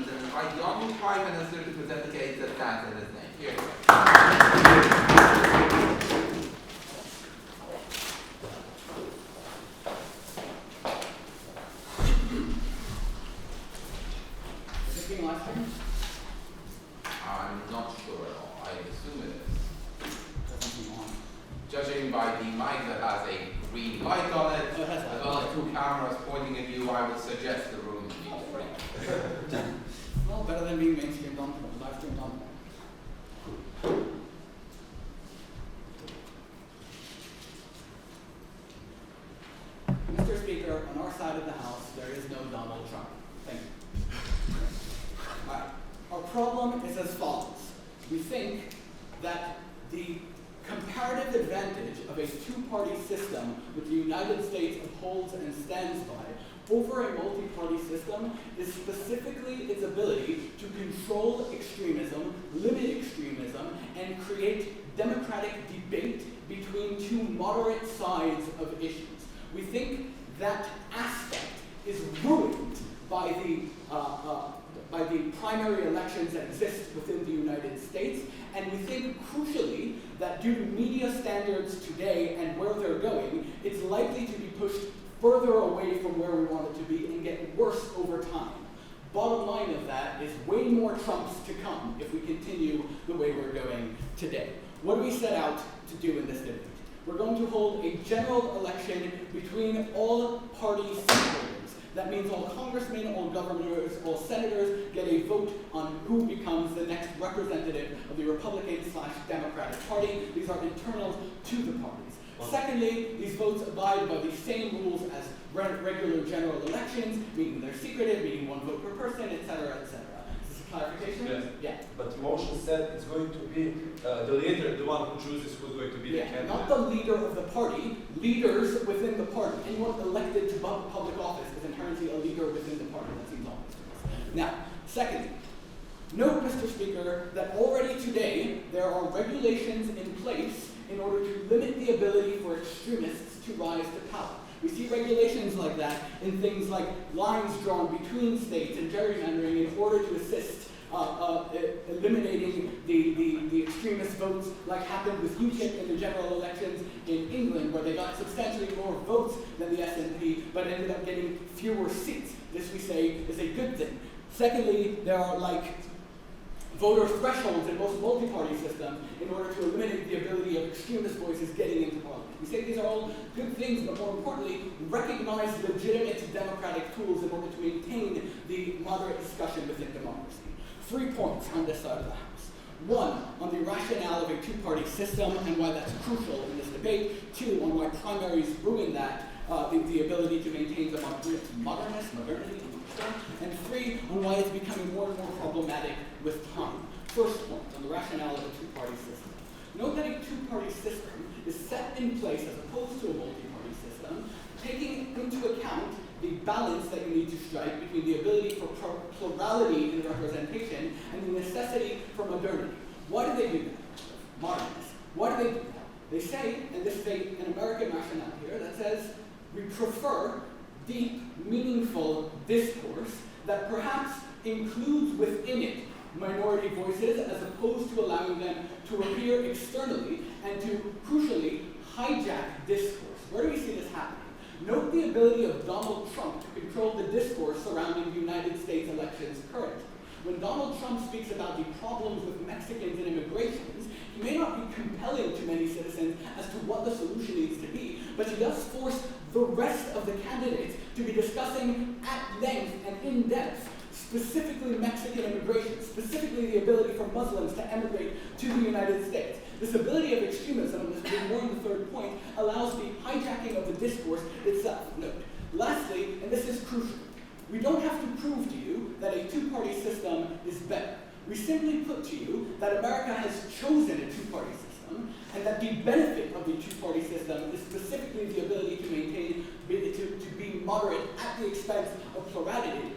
Returns and invite the Honourable Prime Minister to present the case that stands in his name. Here you go. I'm not sure at all. I assume it is. Judging by the mic that has a green light on it, as well as 2 cameras pointing at you, I would suggest the room needs free. Well, better than being mainstreamed on live streamed on. Mr. Speaker, on our side of the House, there is no Donald Trump. Thank you. Our problem is as follows. We think that the comparative advantage of a two-party system which the United States upholds and stands by over a multi-party system is specifically its ability to control extremism, limit extremism, and create democratic debate between two moderate sides of issues. We think that aspect is ruined by the primary elections that exist within the United States, and we think, crucially, that due to media standards today and where they're going, it's likely to be pushed further away from where we want it to be and get worse over time. Bottom line of that is way more Trumps to come if we continue the way we're going today. What do we set out to do in this debate? We're going to hold a general election between all party stakeholders. That means all congressmen, all governors, all senators get a vote on who becomes the next representative of the Republican/Democratic Party. These are internal to the parties. Secondly, these votes abide by the same rules as regular general elections, meaning they're secretive, meaning 1 vote per person, etc., etc. Is this a clarification? Yes. Yeah. But the motion said it's going to be the leader, the one who chooses who's going to be the candidate. Not the leader of the party, leaders within the party. Anyone elected to public office is inherently a leader within the party. That seems obvious to us. Now, secondly, note, Mr. Speaker, that already today there are regulations in place in order to limit the ability for extremists to rise to power. We see regulations like that in things like lines drawn between states and gerrymandering in order to assist eliminating the extremist votes, like happened with UKIP in the general elections in England, where they got substantially more votes than the SNP, but ended up getting fewer seats. This, we say, is a good thing. Secondly, there are voter thresholds in most multi-party systems in order to eliminate the ability of extremist voices getting into parliament. We say these are all good things, but more importantly, recognize legitimate democratic tools in order to maintain the moderate discussion within democracy. 3 points on this side of the House. 1, on the rationale of a two-party system and why that's crucial in this debate. 2, on why primaries ruin that, the ability to maintain the modernity, and 3, on why it's becoming more and more problematic with time. First point, on the rationale of a two-party system. Note that a two-party system is set in place as opposed to a multi-party system, taking into account the balance that you need to strike between the ability for plurality in representation and the necessity for modernity. Why do they do that? Modernists. Why do they do that? They say, and this is an American rationale here, that says we prefer deep, meaningful discourse that perhaps includes within it minority voices as opposed to allowing them to appear externally and to, crucially, hijack discourse. Where do we see this happening? Note the ability of Donald Trump to control the discourse surrounding the United States elections currently. When Donald Trump speaks about the problems with Mexicans and immigrations, he may not be compelling to many citizens as to what the solution needs to be, but he does force the rest of the candidates to be discussing at length and in depth specifically Mexican immigration, specifically the ability for Muslims to emigrate to the United States. This ability of extremism, and this is more in the third point, allows the hijacking of the discourse itself. Note. Lastly, and this is crucial, we don't have to prove to you that a two-party system is better. We simply put to you that America has chosen a two-party system, and that the benefit of the two-party system is specifically the ability to maintain, to be moderate at the expense of plurality,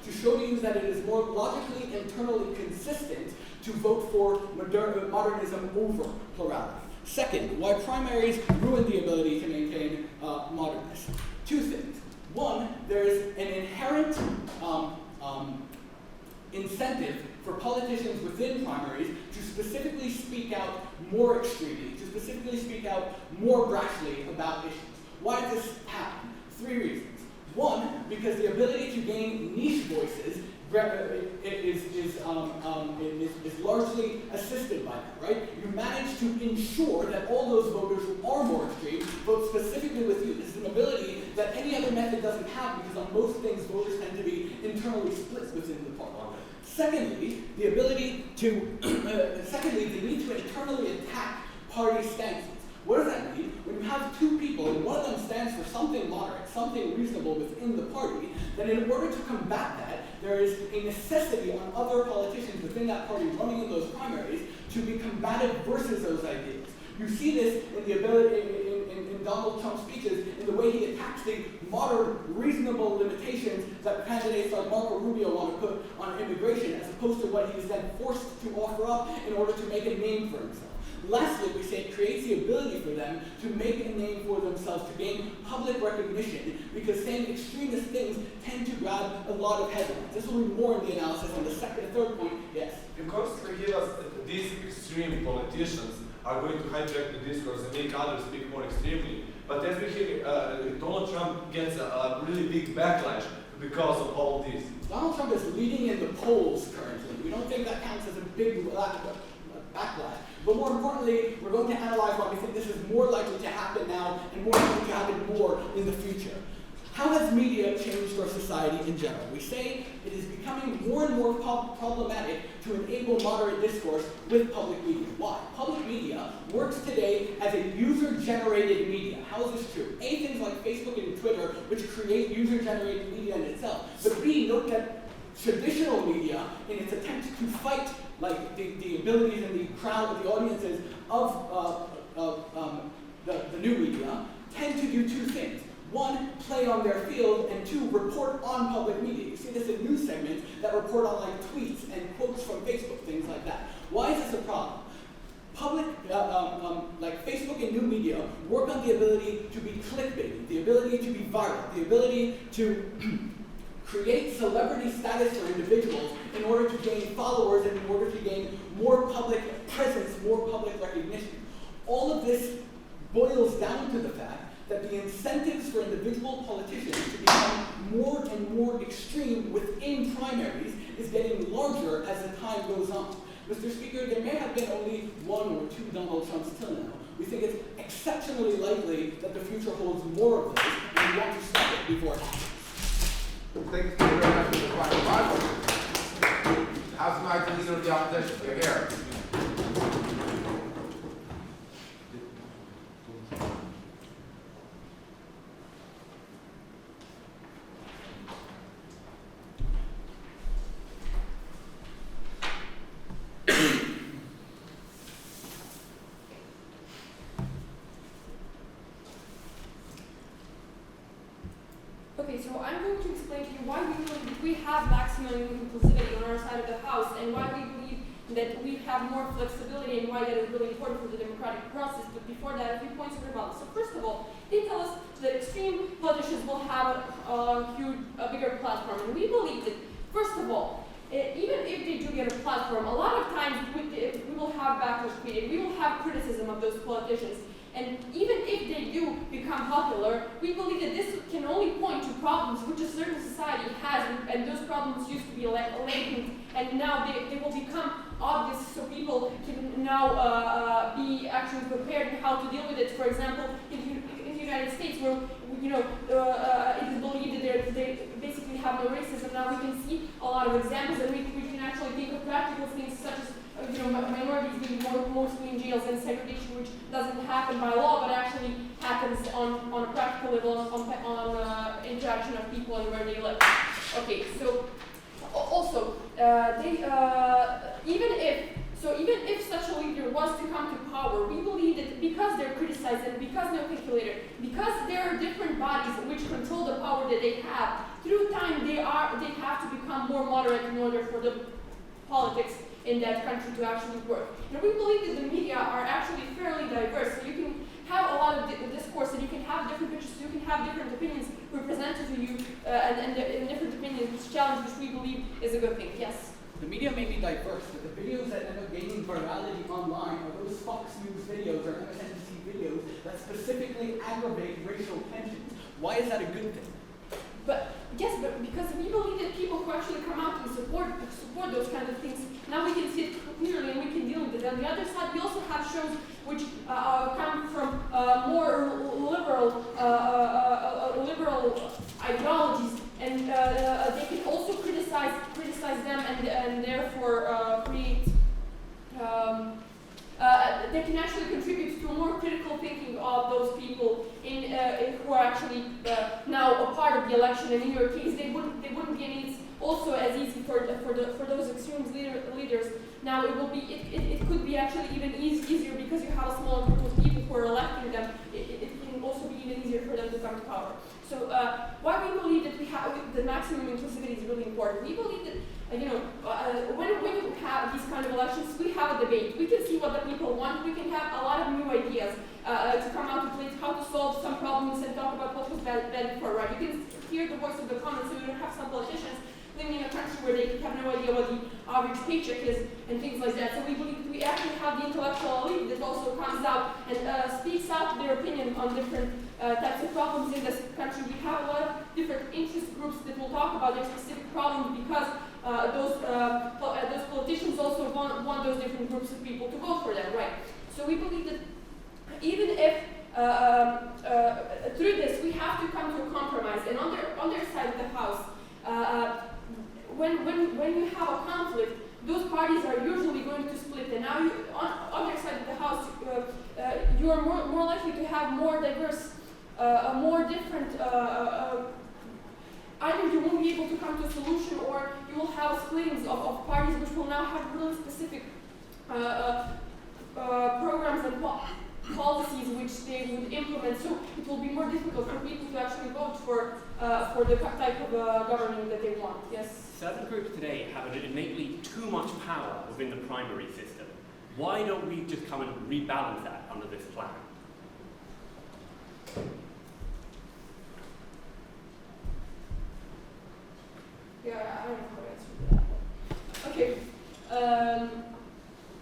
to show you that it is more logically, internally consistent to vote for modernism over plurality. Second, why primaries ruin the ability to maintain modernism. 2 things. 1, there is an inherent incentive for politicians within primaries to specifically speak out more extremely, to specifically speak out more brashly about issues. Why does this happen? 3 reasons. One, because the ability to gain niche voices is largely assisted by that, right? You manage to ensure that all those voters who are more extreme vote specifically with you. This is an ability that any other method doesn't have because on most things voters tend to be internally split within the party. Secondly, the ability to, the need to internally attack party stances. What does that mean? When you have 2 people and one of them stands for something moderate, something reasonable within the party, then in order to combat that, there is a necessity on other politicians within that party running in those primaries to be combative versus those ideas. You see this in the ability in Donald Trump's speeches, in the way he attacks the moderate, reasonable limitations that candidates like Marco Rubio want to put on immigration, as opposed to what he is then forced to offer up in order to make a name for himself. Lastly, we say it creates the ability for them to make a name for themselves, to gain public recognition, because saying extremist things tend to grab a lot of headlines. This will be more in the analysis on the third point. Yes? Because they give us these extreme politicians are going to hijack the discourse and make others speak more extremely. But as we hear, Donald Trump gets a really big backlash because of all this. Donald Trump is leading in the polls currently. We don't think that counts as a big backlash. But more importantly, we're going to analyze why we think this is more likely to happen now and more likely to happen more in the future. How has media changed our society in general? We say it is becoming more and more problematic to enable moderate discourse with public media. Why? Public media works today as a user-generated media. How is this true? A, things like Facebook and Twitter, which create user-generated media in itself. But B, note that traditional media, in its attempt to fight like the abilities and the crowd, the audiences of the new media, tend to do 2 things. 1, play on their field, and 2, report on public media. You see this in news segments that report on like tweets and quotes from Facebook, things like that. Why is this a problem? Public, like Facebook and new media, work on the ability to be clickbait, the ability to be viral, the ability to create celebrity status for individuals in order to gain followers and in order to gain more public presence, more public recognition. All of this boils down to the fact that the incentives for individual politicians to become more and more extreme within primaries is getting larger as the time goes on. Mr. Speaker, there may have been only 1 or 2 Donald Trumps till now. We think it's exceptionally likely that the future holds more of those, and we want to stop it before it happens. Thank you very much for the final Bible. House Minority Leader of the Opposition, you're here. Okay, so I'm going to explain to you why we believe we have maximum inclusivity on our side of the House and why we believe that we have more flexibility and why that is really important for the democratic process. But before that, a few points of rebuttal. So first of all, they tell us that extreme politicians will have a bigger platform. And we believe that, first of all, even if they do get a platform, a lot of times we will have backlash created. We will have criticism of those politicians. And even if they do become popular, we believe that this can only point to problems which a certain society has, and those problems used to be latent, and now they will become obvious, so people can now be actually prepared how to deal with it. For example, in the United States, where it is believed that they basically have no racism, now we can see a lot of examples, and we can actually think of practical things such as minorities being mostly in jails and segregation, which doesn't happen by law, but actually happens on a practical level, on interaction of people and where they live. Okay, so also, even if such a leader was to come to power, we believe that because they're criticized and because they're calculated, because there are different bodies which control the power that they have, through time they have to become more moderate in order for the politics in that country to actually work. And we believe that the media are actually fairly diverse, so you can have a lot of discourse and you can have different pictures, so you can have different opinions represented to you and different opinions challenge, which we believe is a good thing. Yes? The media may be diverse, but the videos that end up gaining virality online are those Fox News videos or MSNBC videos that specifically aggravate racial tensions. Why is that a good thing? But yes, but because we believe that people who actually come out and support those kind of things, now we can see it clearly and we can deal with it. On the other side, we also have shows which come from more liberal ideologies, and they can also criticize them and therefore create. They can actually contribute to more critical thinking of those people who are actually now a part of the election. And in your case, they wouldn't be any also as easy for those extreme leaders. Now it could be actually even easier because you have a small group of people who are electing them. It can also be even easier for them to come to power. So why we believe that the maximum inclusivity is really important. We believe that when you have these kind of elections, we have a debate. We can see what the people want. We can have a lot of new ideas to come out to place, how to solve some problems and talk about what was bad before, right? You can hear the voice of the common, so you don't have some politicians living in a country where they have no idea what the average paycheck is and things like that. So we believe we actually have the intellectual elite that also comes out and speaks out their opinion on different types of problems in this country. We have a lot of different interest groups that will talk about their specific problems because those politicians also want those different groups of people to vote for them, right? So we believe that even if through this we have to come to a compromise, and on their side of the house, when you have a conflict, those parties are usually going to split. And now on their side of the house, you are more likely to have more diverse, more different. Either you won't be able to come to a solution, or you will have splittings of parties which will now have really specific programs and policies which they would implement. So it will be more difficult for people to actually vote for the type of government that they want. Yes? Certain groups today have innately too much power within the primary system. Why don't we just come and rebalance that under this plan? Yeah, I don't know how to answer that. Okay.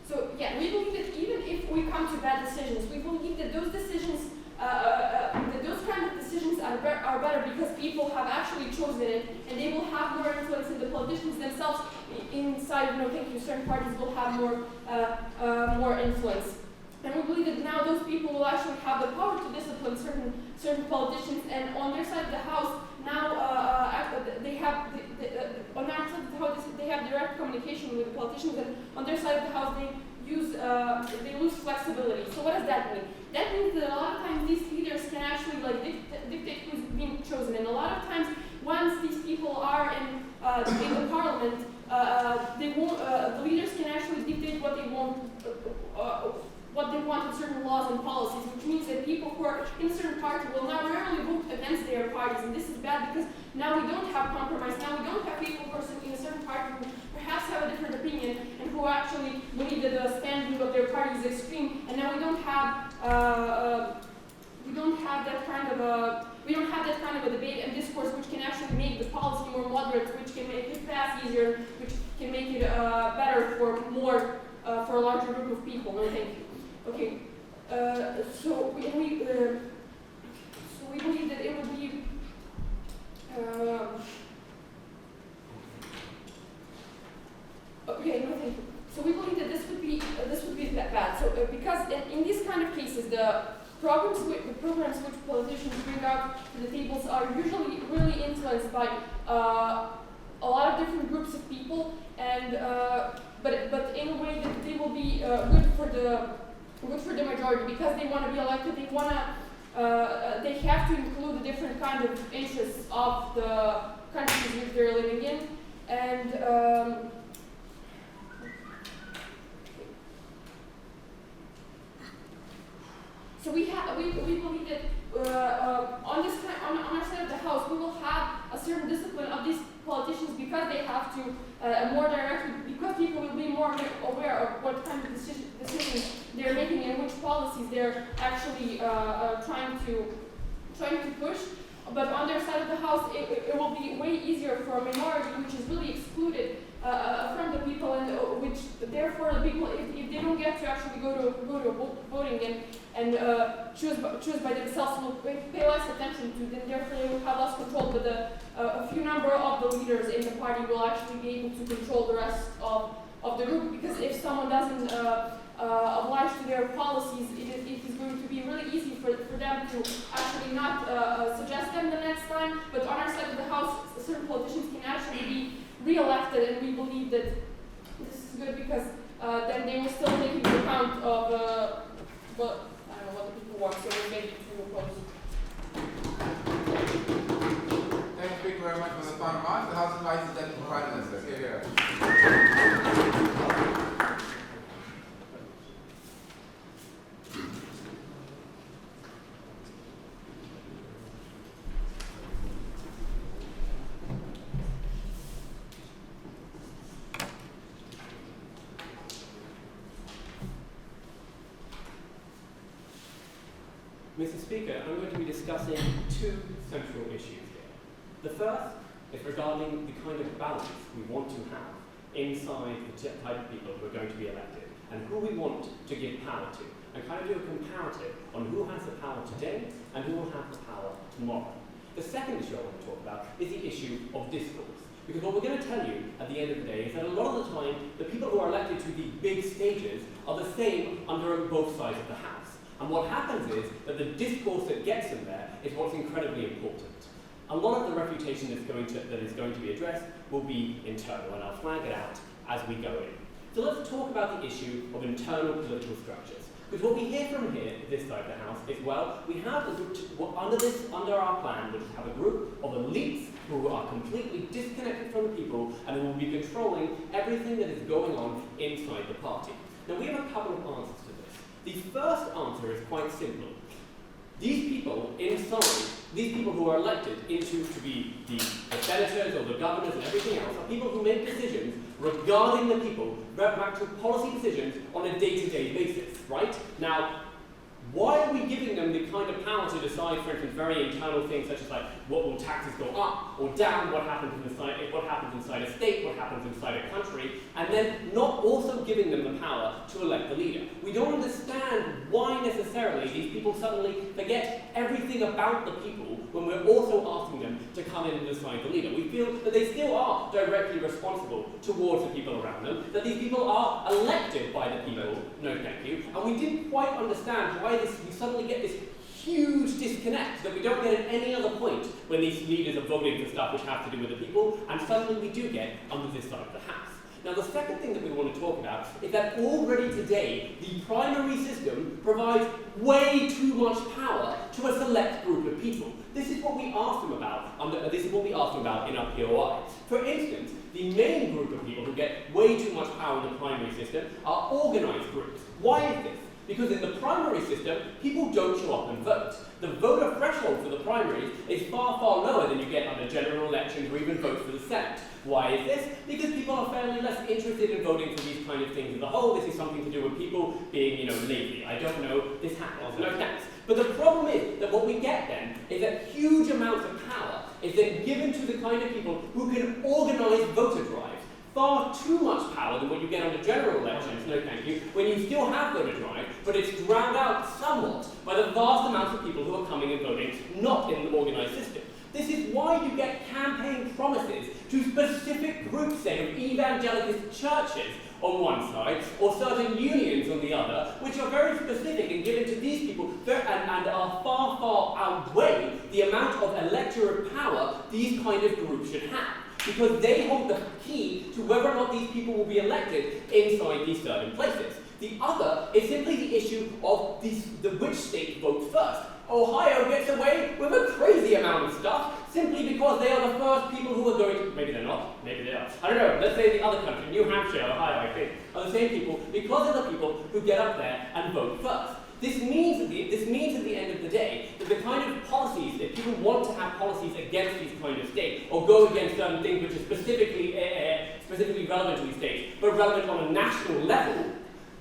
So yeah, we believe that even if we come to bad decisions, we believe that those decisions, that those kind of decisions are better because people have actually chosen it, and they will have more influence, and the politicians themselves inside, certain parties will have more influence. And we believe that now those people will actually have the power to discipline certain politicians, and on their side of the house now they have on their side of the house they have direct communication with the politicians, and on their side of the house they lose flexibility. So what does that mean? That means that a lot of times these leaders can actually dictate who's being chosen, and a lot of times once these people are in the parliament, the leaders can actually dictate what they want. What they want in certain laws and policies, which means that people who are in a certain party will now rarely vote against their parties, and this is bad because now we don't have compromise. Now we don't have people who are in a certain party who perhaps have a different opinion and who actually believe that the standing of their party is extreme, and now we don't have that kind of a debate and discourse which can actually make the policy more moderate, which can make it pass easier, which can make it better for a larger group of people. No, thank you. Okay, so we believe that it would be okay. No, thank you. So we believe that this would be bad. So because in these kind of cases, the programs which politicians bring out to the tables are usually really influenced by a lot of different groups of people, and but in a way that they will be good for the majority because they want to be elected. They have to include the different kind of interests of the countries which they're living in, and so we believe that on our side of the house we will have a certain discipline of these politicians because they have to more directly, because people will be more aware of what kind of decisions they're making and which policies they're actually trying to push. But on their side of the house, it will be way easier for a minority which is really excluded from the people But therefore, the people, if they don't get to actually go to voting and choose by themselves, will pay less attention to, then therefore they will have less control. But a few number of the leaders in the party will actually be able to control the rest of the group. Because if someone doesn't oblige to their policies, it is going to be really easy for them to actually not suggest them the next time. But on our side of the house, certain politicians can actually be re-elected, and we believe that this is good because then they will still take into account of what the people want. So we maybe to oppose. Thank you very much for the fun remarks. The House invites the Deputy Prime Minister. Here. Mr. Speaker, I'm going to be discussing two central issues here. The first is regarding the kind of balance we want to have inside the type of people who are going to be elected and who we want to give power to, and kind of do a comparative on who has the power today and who will have the power tomorrow. The second issue I want to talk about is the issue of discourse. Because what we're going to tell you at the end of the day is that a lot of the time, the people who are elected to the big stages are the same under both sides of the House. And what happens is that the discourse that gets them there is what's incredibly important. A lot of the refutation that is going to be addressed will be internal, and I'll flag it out as we go in. So let's talk about the issue of internal political structures. Because what we hear from here, this side of the House, is, well, we have under our plan, we'll have a group of elites who are completely disconnected from the people and who will be controlling everything that is going on inside the party. Now, we have a couple of answers to this. The first answer is quite simple. These people inside, these people who are elected to be the senators or the governors and everything else, are people who make decisions regarding the people, actual policy decisions on a day-to-day basis, right? Now, why are we giving them the kind of power to decide, for instance, very internal things such as like what will taxes go up or down, what happens inside a state, what happens inside a country, and then not also giving them the power to elect the leader? We don't understand why necessarily these people suddenly forget everything about the people when we're also asking them to come in and decide the leader. We feel that they still are directly responsible towards the people around them, that these people are elected by the people, no thank you, and we didn't quite understand why we suddenly get this huge disconnect that we don't get at any other point when these leaders are voting for stuff which have to do with the people, and suddenly we do get under this side of the House. Now, the second thing that we want to talk about is that already today, the primary system provides way too much power to a select group of people. This is what we asked them about. In our POI. For instance, the main group of people who get way too much power in the primary system are organised groups. Why is this? Because in the primary system, people don't show up and vote. The voter threshold for the primaries is far, far lower than you get under general elections or even votes for the Senate. Why is this? Because people are fairly less interested in voting for these kind of things as a whole. This is something to do with people being, lazy. I don't know, this happens, no thanks. But the problem is that what we get then is that huge amounts of power is then given to the kind of people who can organise voter drives. Far too much power than what you get under general elections, no thank you, when you still have voter drive, but it's drowned out somewhat by the vast amounts of people who are coming and voting not in the organised system. This is why you get campaign promises to specific groups, say, of evangelicist churches on one side, or certain unions on the other, which are very specific and given to these people and are far, far outweigh the amount of electoral power these kind of groups should have. Because they hold the key to whether or not these people will be elected inside these certain places. The other is simply the issue of which state votes first. Ohio gets away with a crazy amount of stuff simply because they are the first people who are going to, maybe they're not, maybe they are. I don't know, let's say the other country, New Hampshire, Ohio, I think, are the same people because they're the people who get up there and vote first. This means at the end of the day that the kind of policies, if people want to have policies against these kind of states, or go against certain things which are specifically relevant to these states, but relevant on a national level,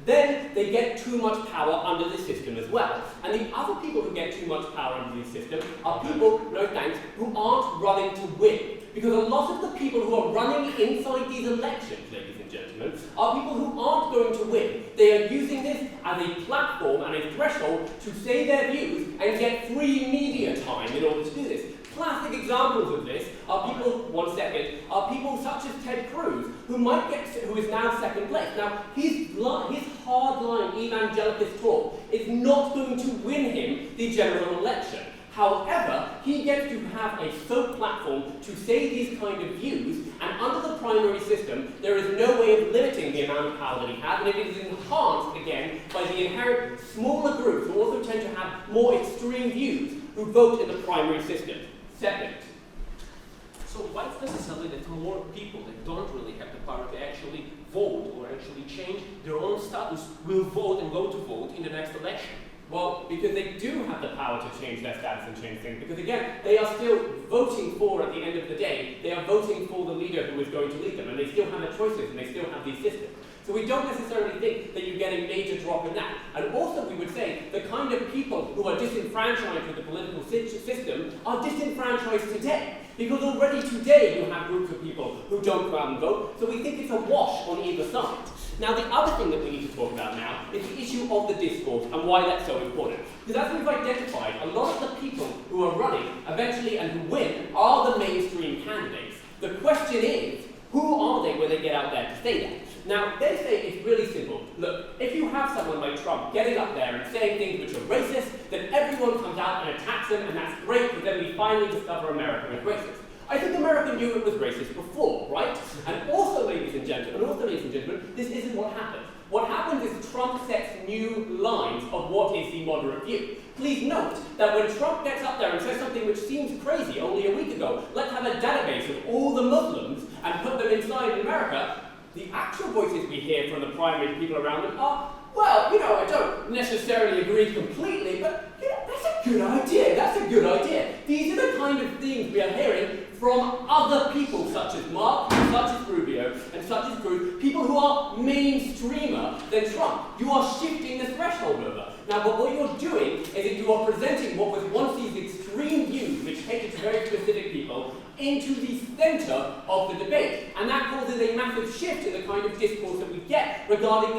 then they get too much power under the system as well. And the other people who get too much power under the system are people, no thanks, who aren't running to win. Because a lot of the people who are running inside these elections, ladies and gentlemen, are people who aren't going to win. They are using this as a platform and a threshold to say their views and get free media time in order to do this. Classic examples of this are people, are people such as Ted Cruz, who is now second place. Now, his hardline evangelicist talk is not going to win him the general election. However, he gets to have a soap platform to say these kind of views, and under the primary system, there is no way of limiting the amount of power that he has, and it is enhanced, again, by the inherent smaller groups who also tend to have more extreme views who vote in the primary system. Second. So why it's necessarily that more people that don't really have the power to actually vote or actually change their own status will vote and go to vote in the next election? Well, because they do have the power to change their status and change things. Because again, they are still voting for, at the end of the day, they are voting for the leader who is going to lead them, and they still have their choices, and they still have these systems. So we don't necessarily think that you get a major drop in that. And also we would say the kind of people who are disenfranchised with the political system are disenfranchised today. Because already today you have groups of people who don't go out and vote, so we think it's a wash on either side. Now the other thing that we need to talk about now is the issue of the discourse and why that's so important. Because as we've identified, a lot of the people who are running eventually and who win are the mainstream candidates. The question is, who are they when they get out there to say that? Now, they say it's really simple. Look, if you have someone like Trump getting up there and saying things which are racist, then everyone comes out and attacks him, and that's great, because then we finally discover America is racist. I think America knew it was racist before, right? And also, ladies and gentlemen, this isn't what happens. What happens is Trump sets new lines of what is the moderate view. Please note that when Trump gets up there and says something which seems crazy only a week ago, let's have a database of all the Muslims and put them inside America, the actual voices we hear from the primary people around them are, well, I don't necessarily agree completely, but that's a good idea. These are the kind of things we are hearing from other people such as Mark, such as Rubio, and such as Cruz, people who are mainstreamer than Trump. You are shifting the threshold over. Now, but what you're doing is that you are presenting what was once these extreme views, which cater to very specific people, into the center of the debate. And that causes a massive shift in the kind of discourse that we get regarding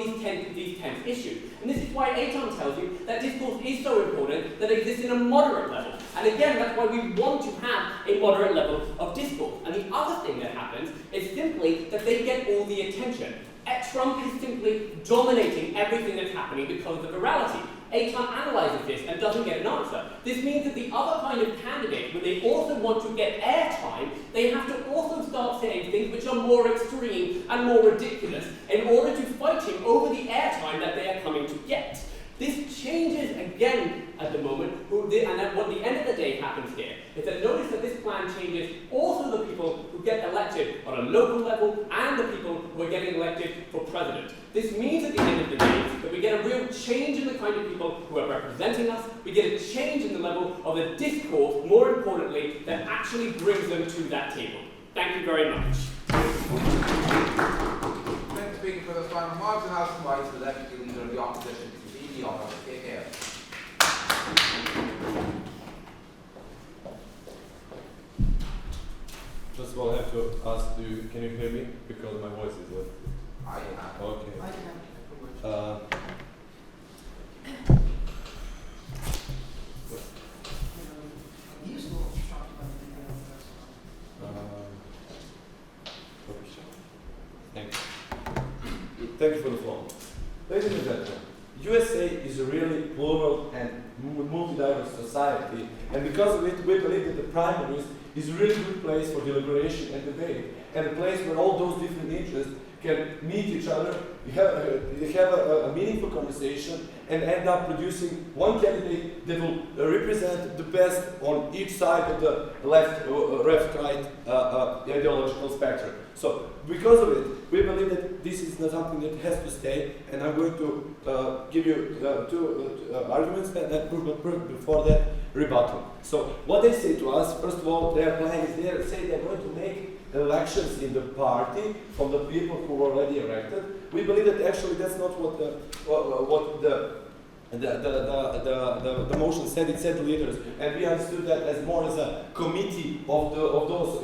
these tense issues. And this is why Eitan tells you that discourse is so important that it exists in a moderate level. And again, that's why we want to have a moderate level of discourse. And the other thing that happens is simply that they get all the attention. Trump is simply dominating everything that's happening because of the virality. Eitan analyzes this and doesn't get an answer. This means that the other kind of candidate, when they also want to get airtime, they have to also start saying things which are more extreme and more ridiculous in order to fight him over the airtime that they are coming to get. This changes again at the moment, and at what the end of the day happens here is that notice that this plan changes also the people who get elected on a local level and the people who are getting elected for president. This means at the end of the day that we get a real change in the kind of people who are representing us, we get a change in the level of the discourse, more importantly, that actually brings them to that table. Thank you very much. Next speaker for the final remarks, and House invites the Deputy Leader of the Opposition to lead the honour. Take care. First of all, I have to ask you, can you hear me? Because my voice is low. I have. Okay. Thank you for the floor. Ladies and gentlemen, USA is a really plural and multi-diverse society, and because of it, we believe that the primaries is a really good place for deliberation and debate, and a place where all those different interests can meet each other, have a meaningful conversation, and end up producing one candidate that will represent the best on each side of the left-right ideological spectrum. So, because of it, we believe that this is not something that has to stay, and I'm going to give you two arguments that before that rebuttal. So, what they say to us, first of all, their plan is they say they're going to make elections in the party from the people who were already elected. We believe that actually that's not what the the motion said it said leaders, and we understood that as more as a committee of those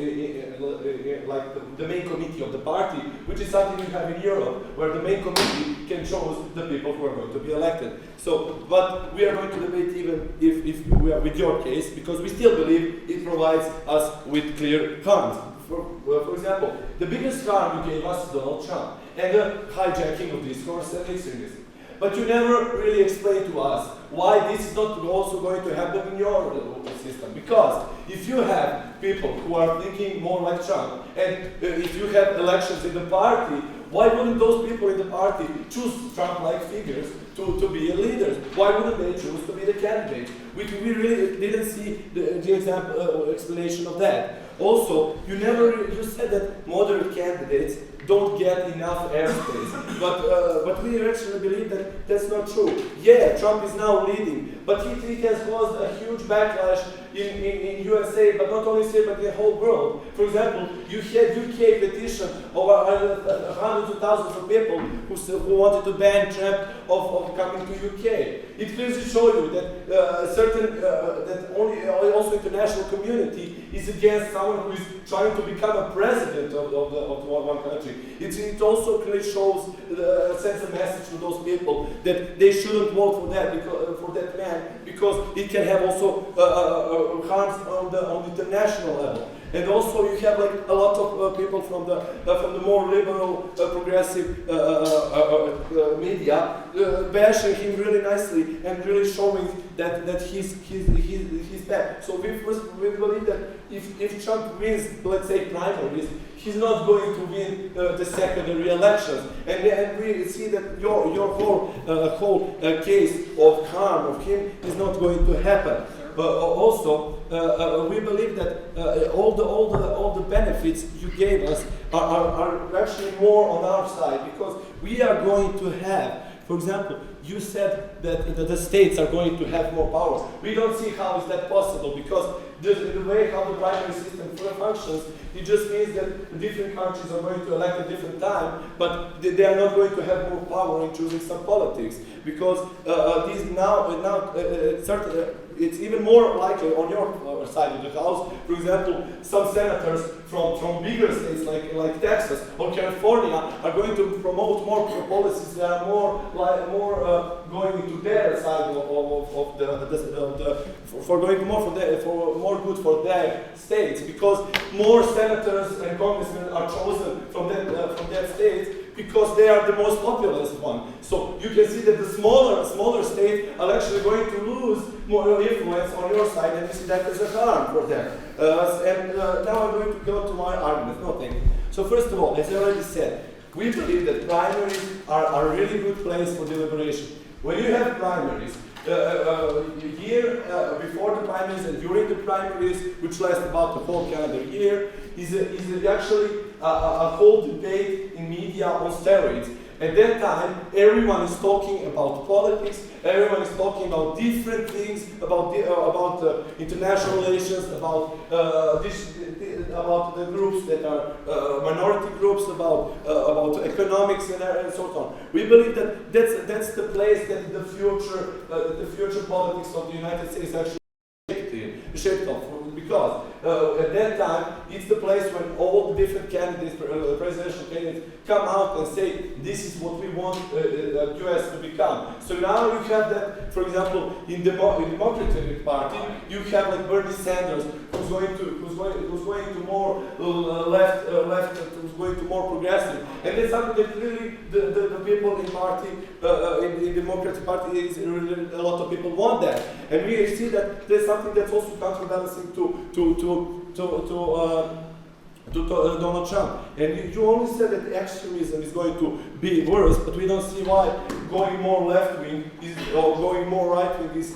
like the main committee of the party, which is something you have in Europe, where the main committee can choose the people who are going to be elected. So, but we are going to debate even if we are with your case, because we still believe it provides us with clear harms. For example, the biggest harm you gave us is Donald Trump and the hijacking of discourse and extremism. But you never really explained to us why this is not also going to happen in your system. Because if you have people who are thinking more like Trump, and if you have elections in the party, why wouldn't those people in the party choose Trump-like figures to be leaders? Why wouldn't they choose to be the candidate? We really didn't see the example, explanation of that. Also, you said that moderate candidates don't get enough airspace, but we actually believe that that's not true. Yeah, Trump is now leading, but he has caused a huge backlash in USA, but not only here, but in the whole world. For example, you had UK petition of hundreds of thousands of people who wanted to ban Trump of coming to UK. It clearly shows you that that only also international community is against someone who is trying to become a president of one country. It also clearly shows, sends a message to those people that they shouldn't vote for that man, because it can have also harms on the international level. And also you have like a lot of people from the more liberal, progressive media bashing him really nicely and really showing that he's bad. So we believe that if Trump wins, let's say primaries, he's not going to win the secondary elections. And we see that your whole case of harm of him is not going to happen. Also, we believe that all the benefits you gave us are actually more on our side, because we are going to have, for example, you said that the states are going to have more powers. We don't see how is that possible, because the way how the primary system functions, it just means that different countries are going to elect at different time, but they are not going to have more power in choosing some politics, because it's even more likely on your side of the house. For example, some senators from bigger states like Texas or California are going to promote more policies that are more going into their side for more good for their states, because more senators and congressmen are chosen from that states, because they are the most populous one. So you can see that the smaller states are actually going to lose more influence on your side, and you see that as a harm for them. Now I'm going to go to my argument. No, thank you. So first of all, as I already said, we believe that primaries are a really good place for deliberation. When you have primaries, year before the primaries and during the primaries, which last about the whole calendar year, is actually a whole debate in media on steroids. At that time, everyone is talking about politics, everyone is talking about different things, about international relations, about the groups that are minority groups, about economics and so on. We believe that that's the place that the future politics of the United States actually shaped off, because at that time it's the place when all the different candidates, presidential candidates, come out and say this is what we want the US to become. So now you have that, for example, in the Democratic Party, you have like Bernie Sanders, who's going to more left, who's going to more progressive, and that's something that really the people in party in Democratic Party is really, a lot of people want that, and we see that there's something that's also counterbalancing to Donald Trump. And you only said that extremism is going to be worse, but we don't see why going more left-wing or going more right-wing is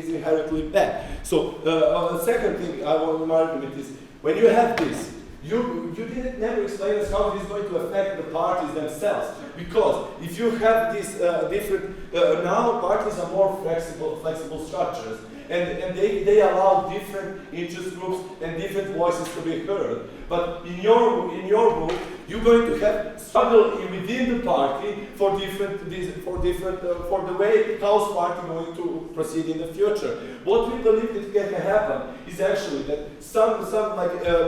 inherently bad. So the second thing I want to argue is, when you have this, you didn't never explain us how this is going to affect the parties themselves. Because if you have these different, now parties are more flexible structures. and they allow different interest groups and different voices to be heard. But in your book, you're going to have struggle within the party for the way House Party going to proceed in the future. What we believe that can happen is actually that some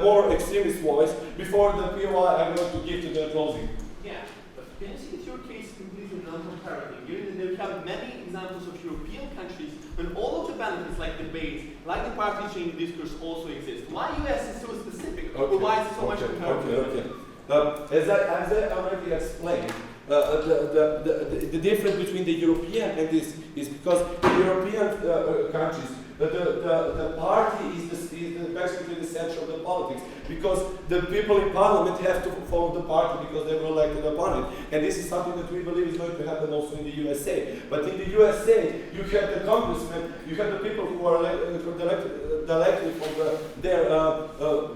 more extremist voice before the POI I'm going to give to the closing. Yeah, but can you see that your case is completely non-comparative, given that we have many examples of European countries when all of the benefits like debates, like the party change discourse also exist? Why US is so specific, or why is it so much comparative? As I already explained, the difference between the European and this is because in European countries, the party is basically the center of the politics, because the people in parliament have to follow the party because they were elected upon it. And this is something that we believe is going to happen also in the USA. But in the USA, you have the congressmen, you have the people who are elected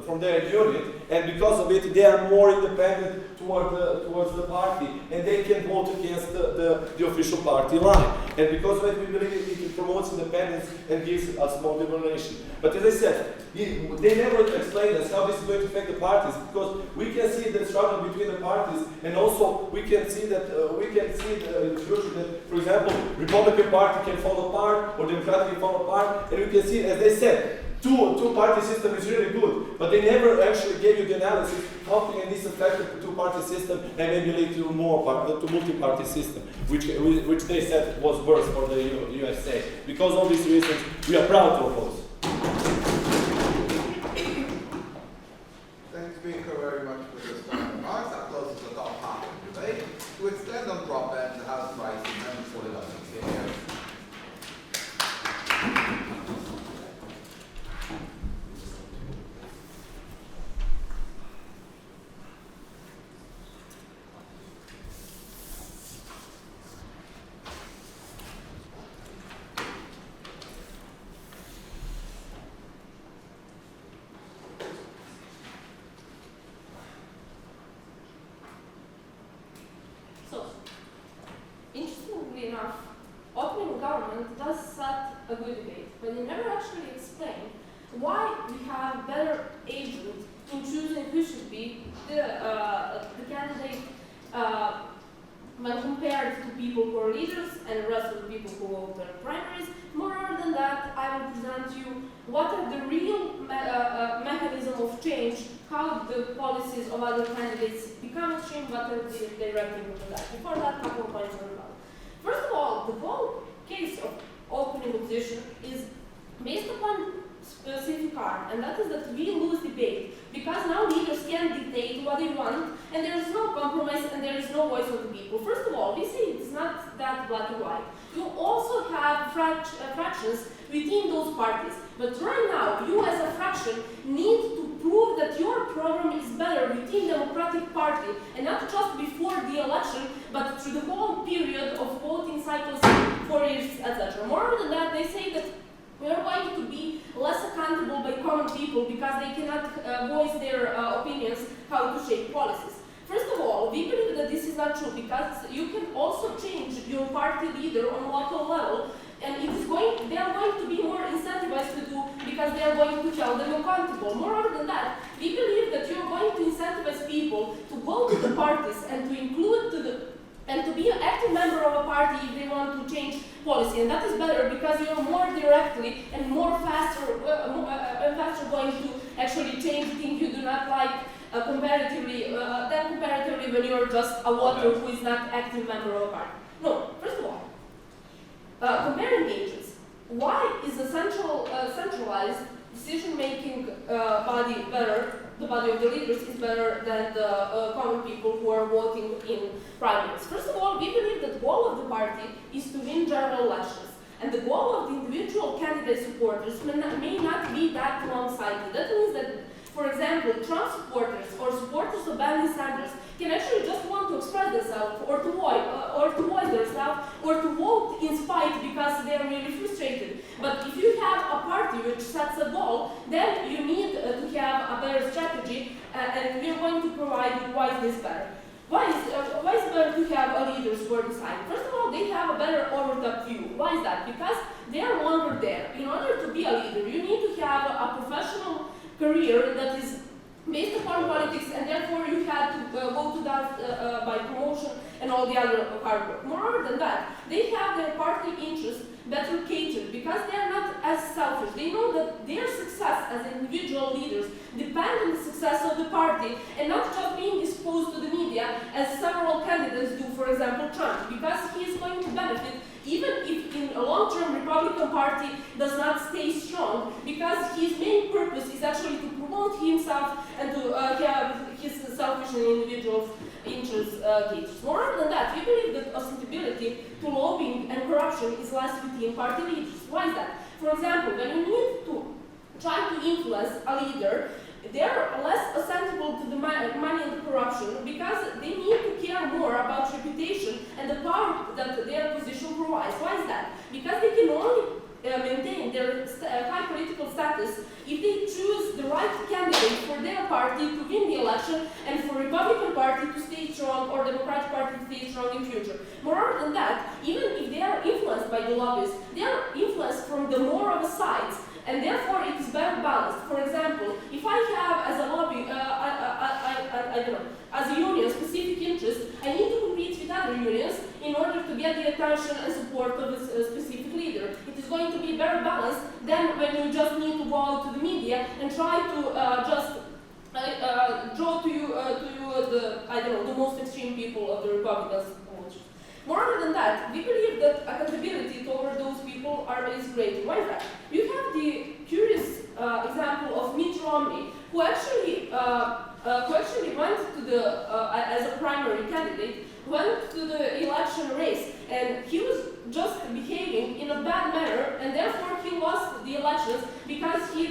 from their unit, and because of it, they are more independent towards the party, and they can vote against the official party line. And because of it, we believe it promotes independence and gives us more liberation. But as I said, they never explain us how this is going to affect the parties, because we can see the struggle between the parties, and also we can see that in the future that, for example, Republican Party can fall apart or Democratic can fall apart, and we can see, as they said, two-party system is really good, but they never actually gave you the analysis how can this affect the two-party system and maybe lead to multi-party system, which they said was worse for the USA. Because of all these reasons, we are proud to oppose. Thank you, Speaker, very much for this remarks. That closes the top half of the debate. To extend on drop end, the House Vice Amendment 41. So, interestingly enough, opening government does set a good debate, but they never actually explain why we have better agents in choosing who should be the candidate when compared to people who are leaders and the rest of the people who vote in primaries. Moreover than that, I will present you what are the real mechanism of change, how the policies of other candidates become extreme, what are the directive of that. Before that, a couple of points on that. First of all, the whole case of opening opposition is based upon specific harm, and that is that we lose debate, because now leaders can dictate what they want, and there is no compromise, and there is no voice of the people. First of all, we say it's not that black and white. You also have fractions within those parties, but right now, you as a fraction need to prove that your program is better within the Democratic Party, and not just before the election, but through the whole period of voting cycles, 4 years, etc. More than that, they say that we are going to be less accountable by common people because they cannot voice their opinions how to shape policies. First of all, we believe that this is not true because you can also change your party leader on local level, and they are going to be more incentivized to do because they are going to hold them accountable. Moreover than that, we believe that you are going to incentivize people to go to the parties and to include and to be an active member of a party if they want to change policy, and that is better because you are more directly and faster going to actually change things you do not like comparatively when you are just a voter who is not active member of a party. No, first of all, comparing agents. Why is the centralized decision-making body better? The body of the leaders is better than the common people who are voting in primaries. First of all, we believe that the goal of the party is to win general elections, and the goal of the individual candidate supporters may not be that long-sighted. That means that, for example, Trump supporters or supporters of Bernie Sanders can actually just want to express themselves or to voice themselves or to vote in spite because they are really frustrated. But if you have a party which sets a goal, then you need to have a better strategy, and we are going to provide you why is this better. Why is it better to have leaders who are deciding? First of all, they have a better overtop view. Why is that? Because they are longer there. In order to be a leader, you need to have a professional career that is based upon politics, and therefore you had to go to that by promotion and all the other hard work. Moreover than that, they have their party interests better catered because they are not as selfish. They know that their success as individual leaders depend on the success of the party and not just being exposed to the media as several candidates do, for example Trump, because he is going to benefit even if in a long-term Republican Party does not stay strong, because his main purpose is actually to promote himself and to have his selfish and individual interests catered. Moreover than that, we believe that susceptibility to lobbying and corruption is less within party leaders. Why is that? For example, when you need to try to influence a leader, they are less susceptible to the money and the corruption because they need to care more about reputation and the power that their position provides. Why is that? Because they can only maintain their high political status if they choose the right candidate for their party to win the election and for Republican Party to stay strong or Democratic Party to stay strong in future. Moreover than that, even if they are influenced by the lobbyists, they are influenced from the more of the sides, and therefore it is better balanced. For example, if I have as a lobby, I don't know, as a union specific interest, I need to compete with other unions in order to get the attention and support of a specific leader. It is going to be better balanced than when you just need to go out to the media and try to just draw to you the most extreme people of the Republicans. Moreover than that, we believe that accountability toward those people is great. Why is that? You have the curious example of Mitt Romney, who actually went to the as a primary candidate, went to the election race, and he was just behaving in a bad manner, and therefore he lost the elections because he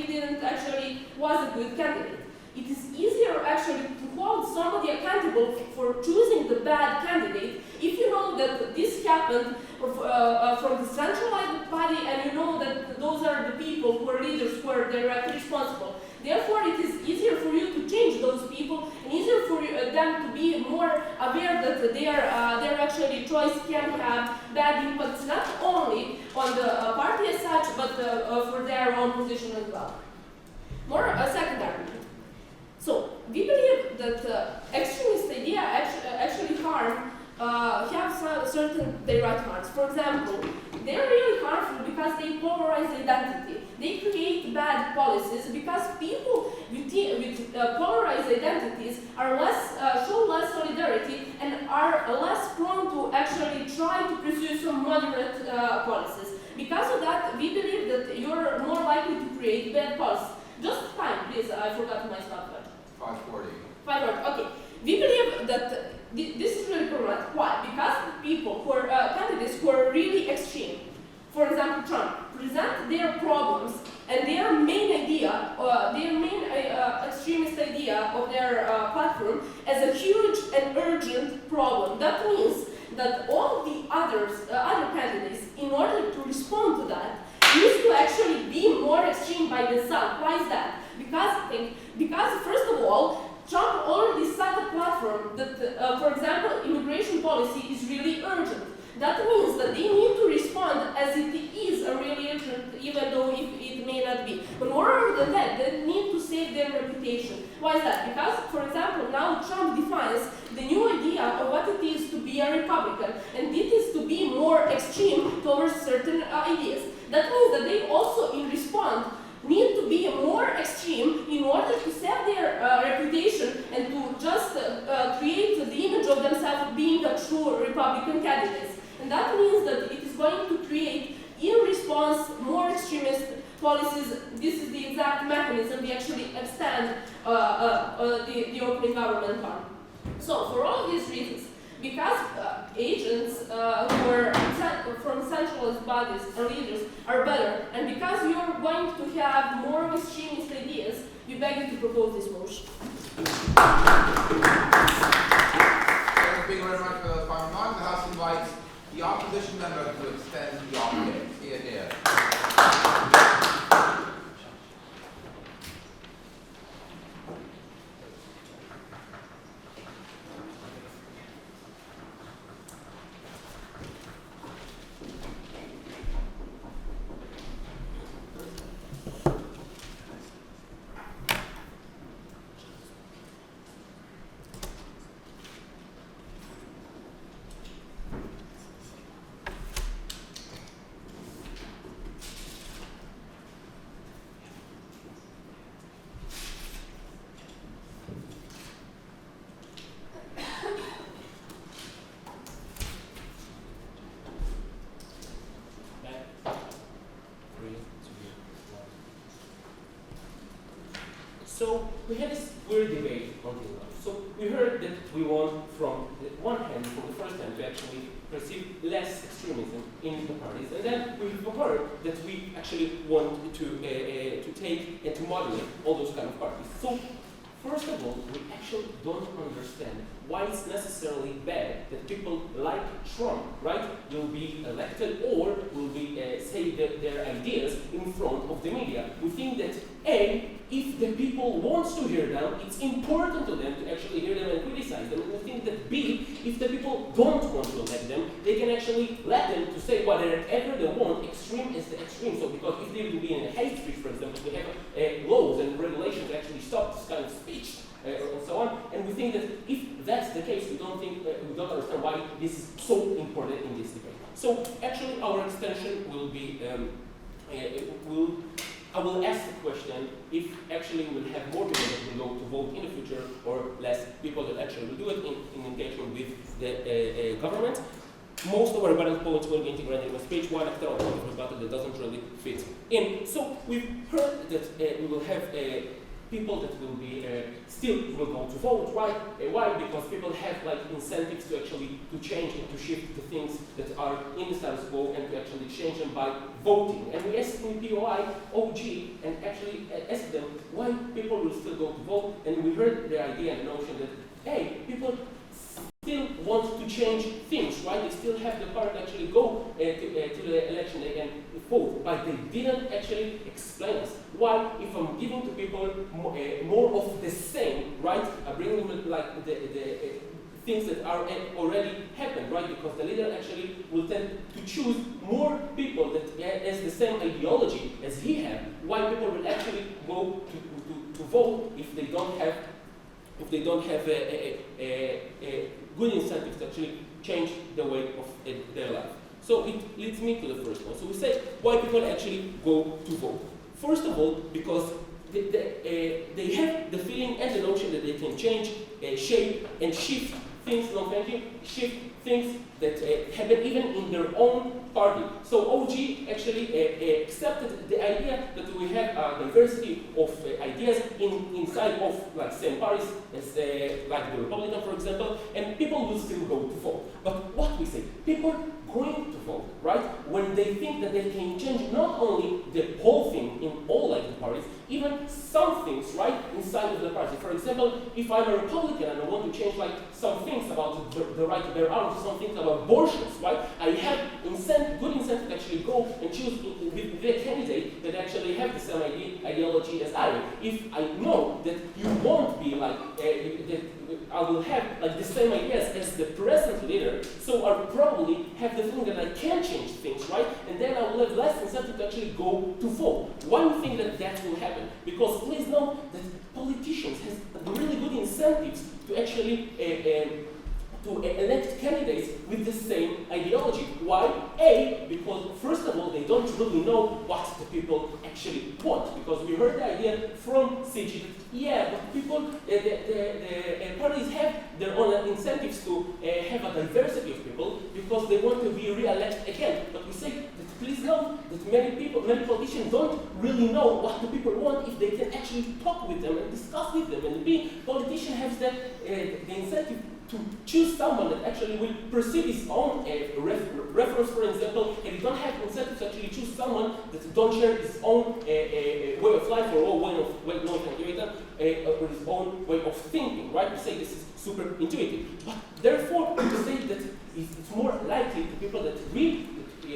didn't actually was a good candidate. It is easier actually to hold somebody accountable for choosing the bad candidate if you know that this happened from the centralized body and you know that those are the people who are leaders who are directly responsible. Therefore, it is easier for you to change those people and easier for them to be more aware that their actually choice can have bad impacts not only on the party as such, but for their own position as well. More second argument. So, we believe that extremist ideas actually have certain direct harms. For example, they're really harmful because they polarize identity. They create bad policies because people with polarized identities are show less solidarity and are less prone to actually try to pursue some moderate policies. Because of that, we believe that you're more likely to create bad policies. Just time, please. I forgot my stopwatch. 5:40. 5:40. Okay. We believe that this is really problematic. Why? Because people who are candidates who are really extreme, for example, Trump, present their problems and their main idea, their main extremist idea of their platform as a huge and urgent problem. That means that all the other candidates, in order to respond to that, used to actually be more extreme by themselves. Why is that? Because first of all, Trump already set a platform that, for example, immigration policy is really urgent. That means that they need to respond as it is a really urgent, even though it may not be. But moreover than that, they need to save their reputation. Why is that? Because, for example, now Trump defines the new idea of what it is to be a Republican, and it is to be more extreme towards certain ideas. That means that they also, in response, need to be more extreme in order to save their reputation and to just create the image of themselves being a true Republican candidate. And that means that it is going to create, in response, more extremist policies. This is the exact mechanism we actually extend the opening government on. So, for all these reasons, because agents who are from centralized bodies and leaders are better, and because you're going to have more extremist ideas, we beg you to propose this motion. Thank you very much for those final remarks. The House invites the opposition member to extend the option. See it here. So we had this weird debate until now. So we heard that we want from the one hand, from the first hand, to actually perceive less extremism in the parties, and then we heard that we actually want to take and to moderate all those kind of parties. So first of all, we actually don't understand why it's necessarily bad that people like Trump, right, will be elected or will be say their ideas in front of the media. We think that A, if the people want to hear them, it's important to them to actually hear them and criticize them. And we think that B, if the people don't want to elect them, they can actually let them to say whatever they want. Extreme is the extreme. So because if they will be in a hate speech, for example, we have laws and regulations to actually stop this kind of speech. And so on, and we think that if that's the case, we don't understand why this is so important in this debate. So actually, our extension will be, I will ask the question if actually we will have more people that will go to vote in the future or less people that actually will do it in engagement with the government. Most of our rebuttal points will be integrated in my speech, one after all of rebuttal that doesn't really fit in. So we've heard that we will have people that will be still will go to vote. Why? Why? Because people have like incentives to actually to change and to shift the things that are in the status quo and to actually change them by voting. And we asked in POI, OG, and actually asked them why people will still go to vote. And we heard the idea and the notion that hey, people still want to change things, right? They still have the power to actually go to the election and vote, but they didn't actually explain us why. If I'm giving to people more of the same, right? I bring them like the things that are already happened, right? Because the leader actually will tend to choose more people that has the same ideology as he has. Why people will actually go to vote if they don't have a good incentive to actually change the way of their life. So it leads me to the first one. So we say why people actually go to vote. First of all, because they have the feeling and the notion that they can change, shape, and shift things, shift things that happen even in their own party. So OG actually accepted the idea that we have a diversity of ideas inside of like same parties as like the Republican, for example, and people will still go to vote. But what we say, people going to vote, right? When they think that they can change not only the whole thing in all like the parties, even some things, right, inside of the party. For example, if I'm a Republican and I want to change like some things about the right to bear arms, some things about abortions, right? I have good incentive to actually go and choose with the candidate that actually have the same ideology as I. If I know that you won't be like, that I will have like the same ideas as the present leader, so I'll probably have the feeling that I can change things, right? And then I will have less incentive to actually go to vote. Why do you think that will happen? Because please know that politicians have really good incentives to actually to elect candidates with the same ideology. Why? A, because first of all, they don't really know what the people actually want. Because we heard the idea from CG, yeah, but people, the parties have their own incentives to have a diversity of people because they want to be re-elected again. But we say that please know that many politicians don't really know what the people want if they can actually talk with them and discuss with them. And B, politician has the incentive to choose someone that actually will perceive his own reference, for example, and you don't have incentive to actually choose someone that don't share his own way of life or way or his own way of thinking, right? We say this is super intuitive. But therefore, we say that it's more likely to people that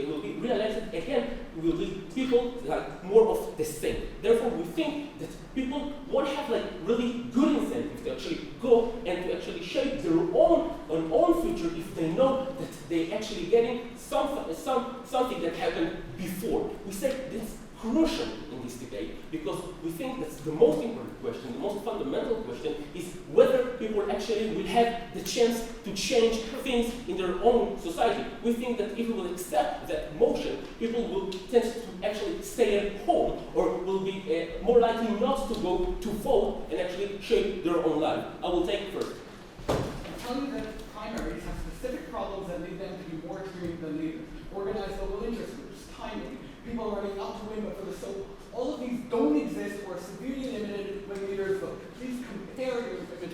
will be re-elected again, will be people like more of the same. Therefore, we think that people won't have like really good incentives to actually go and to actually shape their own future if they know that they actually getting something that happened before. We say this is crucial in this debate because we think that's the most important question, the most fundamental question is whether people actually will have the chance to change things in their own society. We think that if we will accept that motion, people will tend to actually stay at home or will be more likely not to go to vote and actually shape their own life. I will take first. I tell you that primaries have specific problems that lead them to be more extreme than leaders. Organized local interest groups, timing, people running out to win but for the soap. All of these don't exist or are severely limited when leaders vote.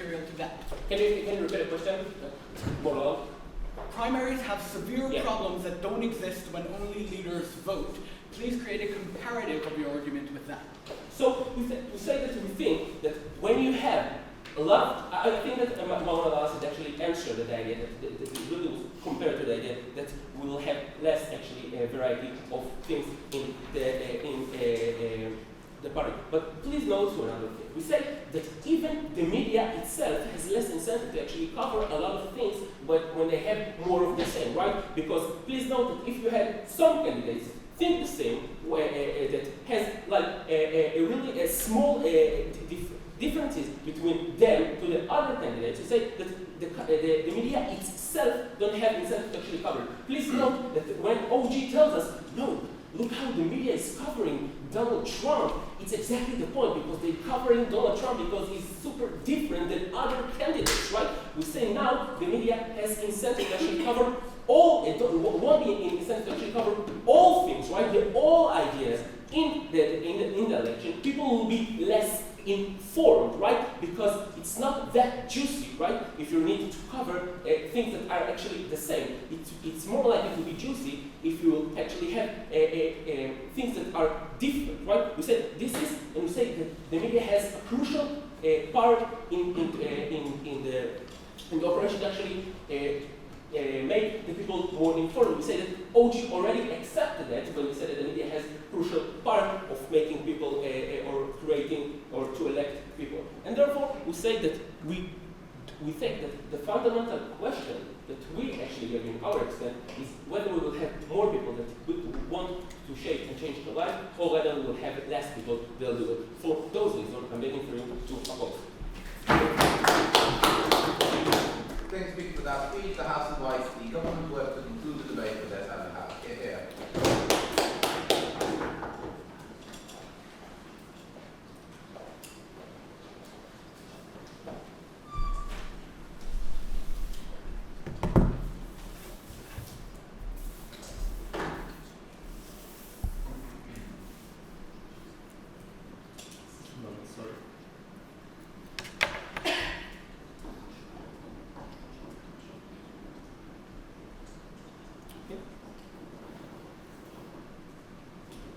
material to that. Can you repeat the question? More loud. Primaries have severe Yeah. problems that don't exist when only leaders vote. Please create a comparative of your argument with that. So we say that we think that when you have a lot, I think that one of us had actually answered the idea that it really was compared to the idea that we will have less actually variety of things in the party. But please note to another thing. We say that even the media itself has less incentive to actually cover a lot of things when they have more of the same, right? Because please note that if you have some candidates think the same, that has like a really small differences between them to the other candidates, you say that the media itself don't have incentive to actually cover it. Please note that when OG tells us, no, look how the media is covering Donald Trump, it's exactly the point, because they're covering Donald Trump because he's super different than other candidates, right? We say now the media has incentive to actually cover all, won't be incentive to actually cover all things, right? All ideas in the election. People will be less informed, right? Because it's not that juicy, right? If you need to cover things that are actually the same, it's more likely to be juicy if you actually have things that are different, right? We say this is, and we say that the media has a crucial part in the operation to actually make the people more informed. We say that OG already accepted that when we said that the media has a crucial part of making people or creating or to elect people. And therefore, we say that we think that the fundamental question that we actually have in our extent is whether we will have more people that want to shape and change their life, or whether we will have less people that will do it. For those reasons, I'm begging for you to oppose. Thanks, speak for that speech. The House invites the government whip to conclude the debate with this and the House. Yeah.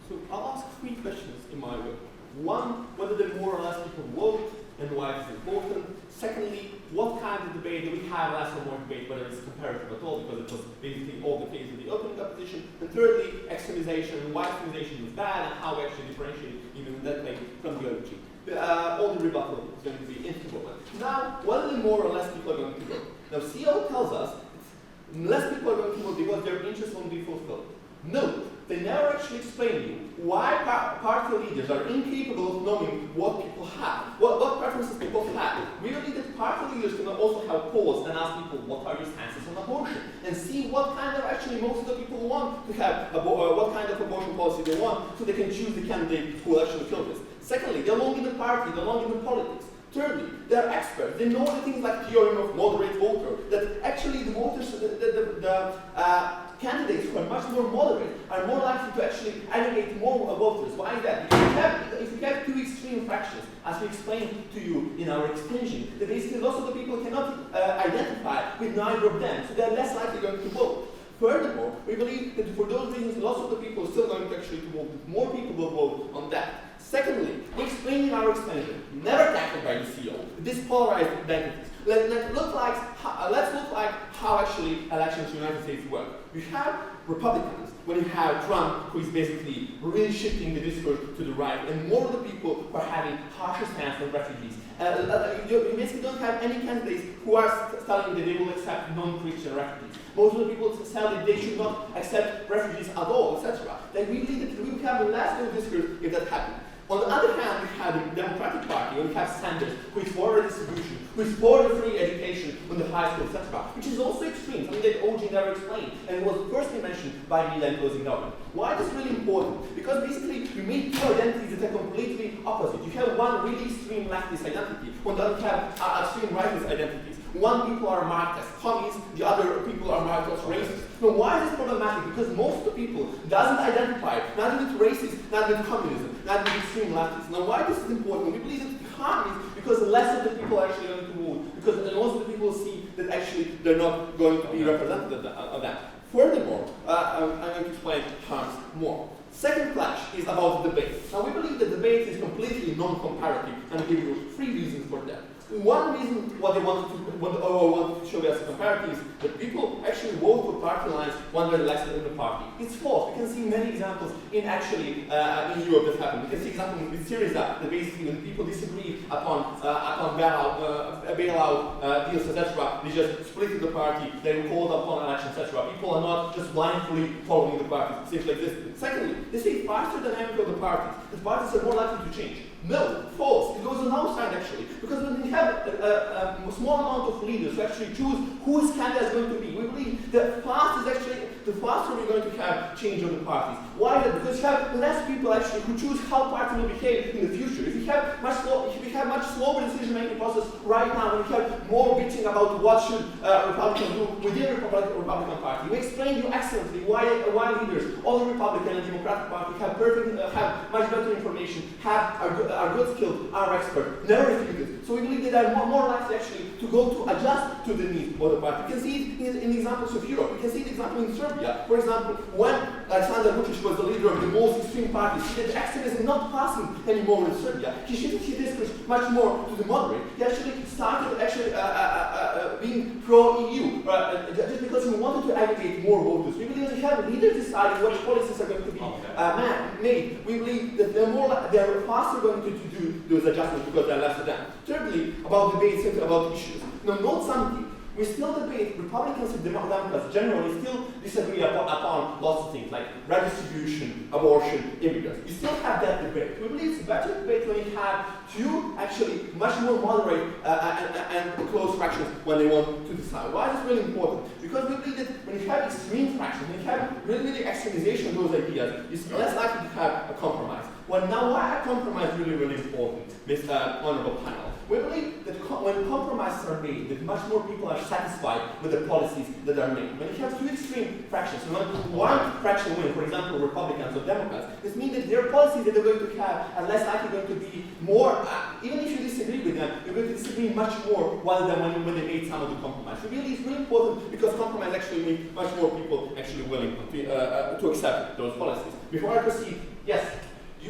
So I'll ask three questions in my way. One, whether the more or less people vote and why it's important. Secondly, what kind of debate do we have, less or more debate, whether it's comparative at all, because it was basically all the case of the opening opposition. And thirdly, extremization, why extremization is bad, and how we actually differentiate even in that way from the other two. All the rebuttal is going to be interwoven. Now, whether the more or less people are going to vote. Now, CO tells us less people are going to vote because their interests won't be fulfilled. Note, they never actually explain to you why party leaders are incapable of knowing what people have, what preferences people have. We believe that party leaders can also have polls and ask people what are your stances on abortion, and see what kind of actually most of the people want to have, what kind of abortion policy they want, so they can choose the candidate who will actually fill this. Secondly, they belong in the party, they belong in the politics. Thirdly, they're experts. They know the things like theorem of moderate voter, that actually the voters, candidates who are much more moderate are more likely to actually aggregate more voters. Why is that? Because if you have two extreme fractions, as we explained to you in our explanation, that basically lots of the people cannot identify with neither of them, so they're less likely going to vote. Furthermore, we believe that for those reasons, lots of the people are still going to actually vote. More people will vote on that. Secondly, we explained in our explanation, never tackled by the CEO, this polarized identities. Let's look like how actually elections in the United States work. You have Republicans, when you have Trump, who is basically really shifting the discourse to the right, and more of the people who are having harsher stance on refugees. You basically don't have any candidates who are telling that they will accept non-Christian refugees. Most of the people tell that they should not accept refugees at all, etc. Then we believe that we will have a less of discourse if that happens. On the other hand, we have the Democratic Party, where we have Sanders, who is for redistribution, who is for the free education on the high school, etc., which is also extreme, something that OG never explained, and was firstly mentioned by Miza in closing government. Why is this really important? Because basically, you make two identities that are completely opposite. You have one really extreme leftist identity, on the other you have extreme rightist identities. One people are marked as commies, the other people are marked as racist. Now, why is this problematic? Because most of the people doesn't identify neither with racism, neither with communism, neither with extreme leftists. Now, why this is important? We believe that harm is because less of the people are actually going to vote, because most of the people see that actually they're not going to be represented of that. Furthermore, I'm going to explain harms more. Second clash is about debate. Now we believe that debate is completely non-comparative, and I'll give you 3 reasons for that. One reason what they wanted to show as a comparative is that people actually vote for party lines when they're elected in the party. It's false. We can see many examples in in Europe that happen. We can see examples with Syriza that basically when people disagree upon bailout deals, etc., they just split the party, they call upon elections, etc. People are not just blindly following the parties, things like this. Secondly, they say faster dynamic of the parties. The parties are more likely to change. No, false. It goes on our side actually. Because when we have a small amount of leaders who actually choose who his candidate is going to be, we believe the faster we're going to have change of the parties. Why? Because you have less people actually who choose how party will behave in the future. If we have much slower decision-making process right now, when we have more bitching about what should Republicans do within the Republican Party, we explained you excellently why leaders, all the Republican and Democratic Party have much better information, are good skilled, are expert, never refuted. So we believe that they are more likely actually to go to adjust to the needs of the party. We can see it in examples of Europe. We can see the example in Serbia. For example, when Aleksandar Vučić was the leader of the most extreme party, he said extremism not passing anymore in Serbia. He shifted his discourse much more to the moderate. He actually started being pro-EU, just because he wanted to aggregate more voters. We believe we have leaders deciding what policies are going to be made. We believe that they're faster going to do those adjustments because they're less of them. Thirdly, about debates and about issues. Now, note something. We still debate, Republicans and Democrats generally still disagree upon lots of things like redistribution, abortion, immigrants. We still have that debate. We believe it's a better debate when you have two actually much more moderate and close fractions when they want to decide. Why is this really important? Because we believe that when you have extreme fractions, when you have really extremization of those ideas, it's less likely to have a compromise. Well, now why a compromise is really important, Mr. Honorable Panel? We believe that when compromises are made, that much more people are satisfied with the policies that are made. When you have two extreme fractions, when one fraction wins, for example, Republicans or Democrats, this means that their policies that they're going to have are less likely going to be more, even if you disagree with them, you're going to disagree much more rather than when they made some of the compromise. So really it's really important because compromise actually makes much more people actually willing to accept those policies. Before I proceed, yes? You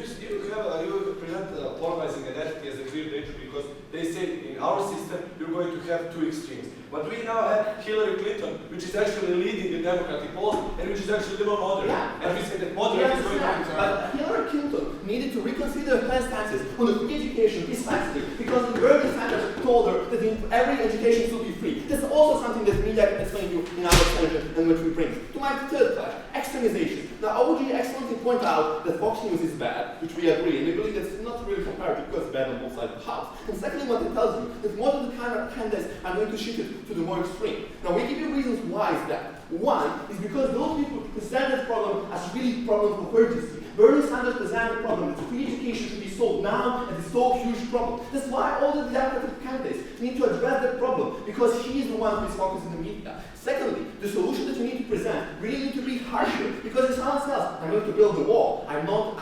present polarizing identity as a clear danger because they say in our system you're going to have two extremes. But we now have Hillary Clinton, which is actually leading the Democratic polls and which is actually more moderate. Yeah. And we say that moderate is going to But Hillary Clinton needed to reconsider her stances on the free education precisely because the Bernie Sanders told her that every education should be free. This is also something that media can explain to you in our extension and which we bring. To my third clash, extremization. Now OG excellently pointed out that Fox News is bad, which we agree, and we believe that's not really comparative because it's bad on both sides of the house. And secondly, what it tells you that most of the kind of candidates are going to shift it to the more extreme. Now we give you reasons why is that. One is because those people present this problem as really problem for urgency. Bernie Sanders presented the problem that free education should be solved now and it's so huge problem. That's why all the Democratic candidates need to address that problem because he is the one who is focused in the media. Secondly, the solution that you need to present really need to be harsher because it sounds else. I'm going to build the wall. I'm not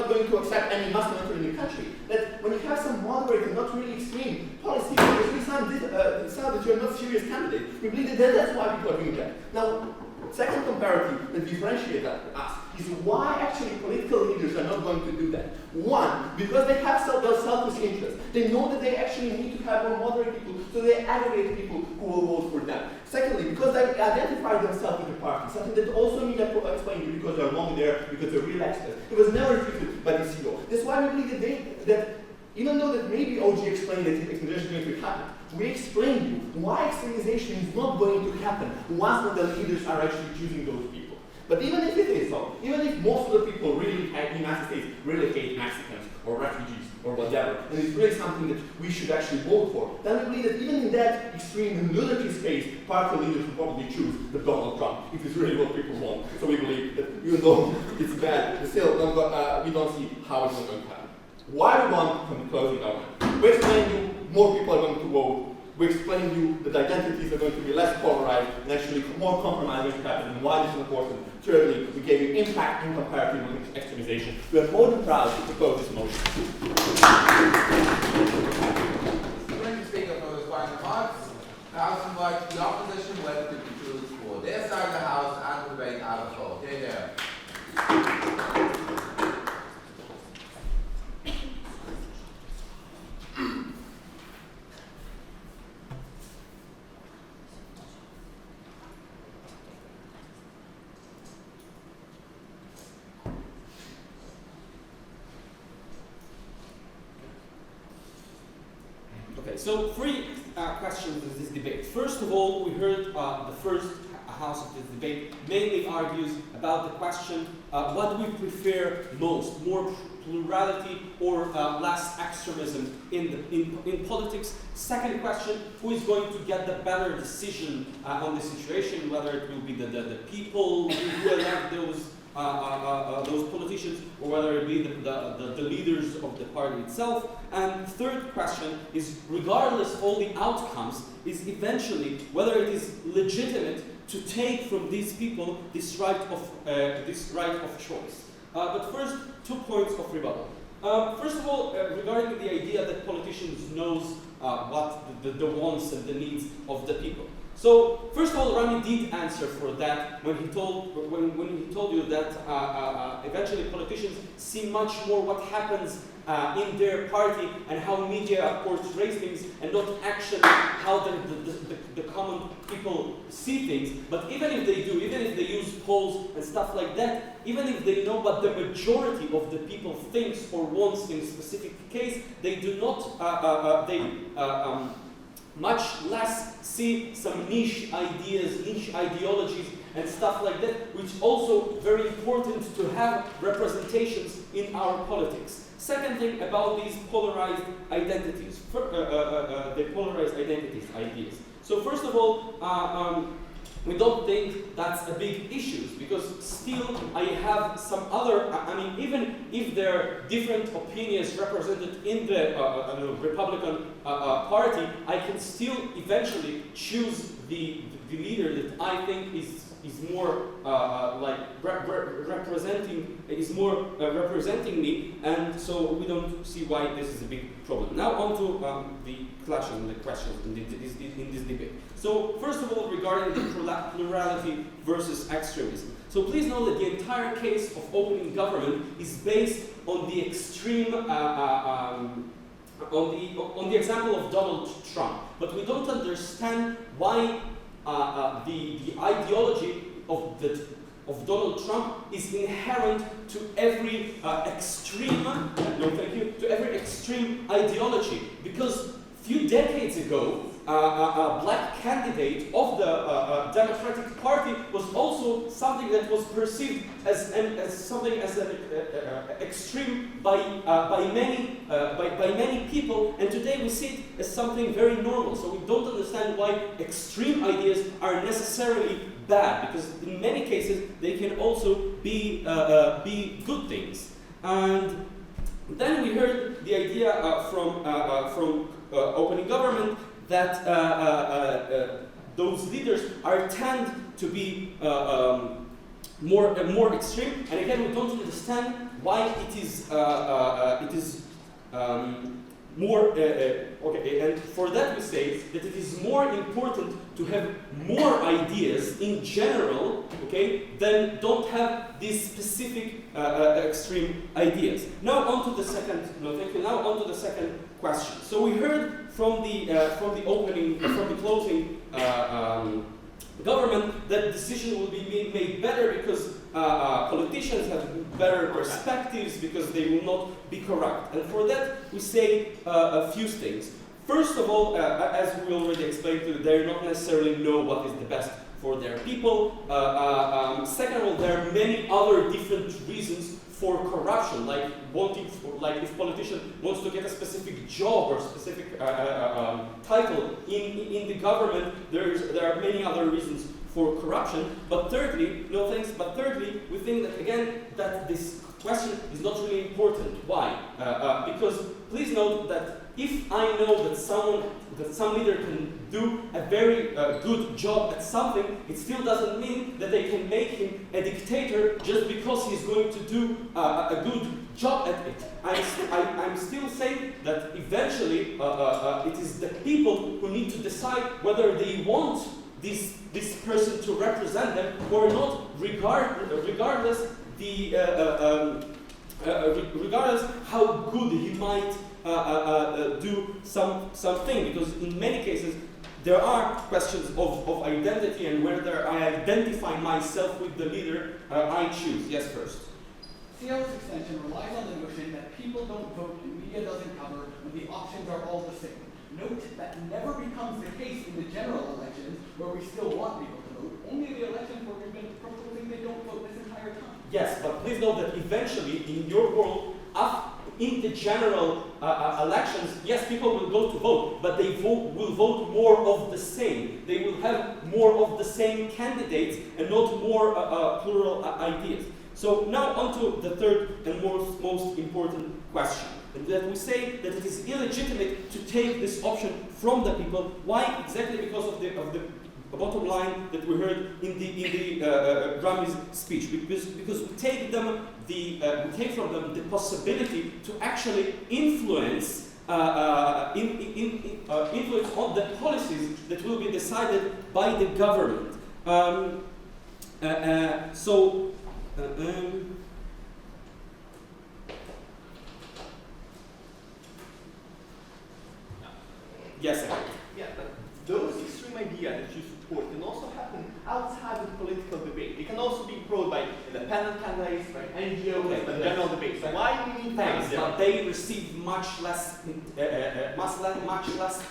going to accept any Muslim entry in the country. That when you have some moderate and not really extreme policy, because we sound that you're not a serious candidate, we believe that that's why people are doing that. Now, second comparative that differentiates us is why actually political leaders are not going to do that. One, because they have their selfish interests. They know that they actually need to have more moderate people, so they aggregate people who will vote for them. Secondly, because they identify themselves with the party, something that also media explained to you because they're long there, because they're real experts. It was never refuted by the CEO. That's why we believe that even though that maybe OG explained that extremization is going to happen, we explained to you why extremization is not going to happen once the leaders are actually choosing those people. But even if it is so, even if most of the people really in the United States really hate Mexicans or refugees or whatever, and it's really something that we should actually vote for, then we believe that even in that extreme and ludicrous case, party leaders will probably choose the Donald Trump if it's really what people want. So we believe that even though it's bad, we still we don't see how it's not going to happen. Why we want from the closing government? We explained you more people are going to vote we explained to you that identities are going to be less polarized and actually more compromise going to happen and why this is important. Thirdly, we gave you impact in comparative extremization. We are more than proud to propose this motion. During the speaker for his final remarks, the House invites the opposition whether to be choose for their side of the House and to debate out of vote. Stay there. Okay, so three questions in this debate. First of all, we heard the first house of this debate mainly argues about the question, what do we prefer most, more plurality or less extremism in politics? Second question, who is going to get the better decision on the situation, whether it will be the people who elect those politicians, or whether it be the leaders of the party itself. And third question is, regardless of all the outcomes, is eventually whether it is legitimate to take from these people this right of choice. But first, 2 points of rebuttal. First of all, regarding the idea that politicians knows what the wants and the needs of the people. So, first of all, Rami did answer for that when he told you that eventually politicians see much more what happens in their party and how media portrays things, and not actually how the common people see things. But even if they do, even if they use polls and stuff like that, even if they know what the majority of the people thinks or wants in a specific case, they do not, much less see some niche ideas, niche ideologies and stuff like that, which also very important to have representations in our politics. Second thing about these polarized identities, the polarized identities ideas. So first of all, we don't think that's a big issue, because still I have some other, even if there are different opinions represented in the Republican Party, I can still eventually choose the leader that I think is more representing me, and so we don't see why this is a big problem. Now on to the questions in this debate. So first of all, regarding the plurality versus extremism. So please know that the entire case of opening government is based on the extreme, on the example of Donald Trump. But we don't understand why the ideology of Donald Trump is inherent to every extreme ideology. Because a few decades ago, a black candidate of the Democratic Party was also something that was perceived as something as an extreme by many people, and today we see it as something very normal. So we don't understand why extreme ideas are necessarily bad, because in many cases they can also be good things. And then we heard the idea from opening government that those leaders tend to be more extreme, and again we don't understand why it is more okay. And for that we say that it is more important to have more ideas in general, okay, than don't have these specific extreme ideas. Now on to the second. No, thank you. Now on to the second question. So we heard from the closing government that decision will be made better because politicians have better perspectives, because they will not be corrupt. And for that we say a few things. First of all, as we already explained to you, they not necessarily know what is the best for their people. Second of all, there are many other different reasons for corruption, like if politician wants to get a specific job or specific title in the government, there are many other reasons for corruption. But thirdly, we think that again that this question is not really important. Why? Because please note that if I know that someone that some leader can do a very good job at something, it still doesn't mean that they can make him a dictator just because he's going to do a good job at it. I'm still saying that eventually it is the people who need to decide whether they want this person to represent them or not, regardless regardless how good he might do something, because in many cases there are questions of identity and whether I identify myself with the leader I choose. Yes, first. CL's extension relies on the notion that people don't vote and media doesn't cover when the options are all the same. Note that never becomes the case in the general elections where we still want people to vote, only the elections where we've been proposing they don't vote this entire time. Yes, but please note that eventually in your world, in the general elections, yes, people will go to vote, but they will vote more of the same. They will have more of the same candidates and not more plural ideas. So now on to the third and most important question. And that we say that it is illegitimate to take this option from the people. Why? Exactly because of the bottom line that we heard in the Rami's speech. Because we take from them the possibility to actually influence influence on the policies that will be decided by the government. Yes, sir. Yeah, but those extreme ideas that you support can also happen outside of political debate. They can also be brought by independent candidates, by NGOs, Okay, by general debates. So why do we need Thanks, them? but they receive much less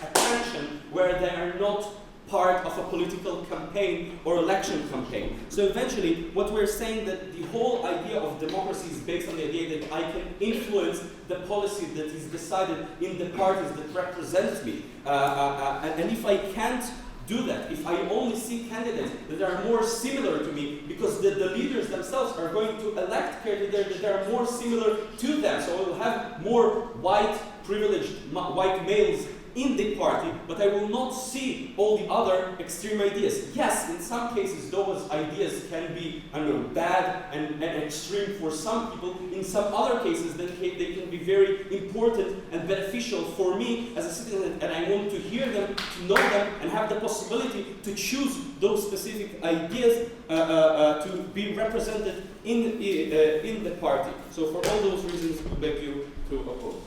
attention where they are not part of a political campaign or election campaign. So eventually, what we're saying that the whole idea of democracy is based on the idea that I can influence the policy that is decided in the parties that represent me. And if I can't do that, if I only see candidates that are more similar to me, because the leaders themselves are going to elect candidates that are more similar to them, so I will have more white privileged white males in the party, but I will not see all the other extreme ideas. Yes, in some cases those ideas can be, bad and extreme for some people. In some other cases, they can be very important and beneficial for me as a citizen, and I want to hear them, to know them, and have the possibility to choose those specific ideas to be represented in the party. So for all those reasons, we beg you to oppose.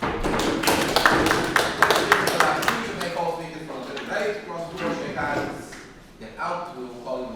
Make all speakers from the right, cross the shake hands, get out, we will call you.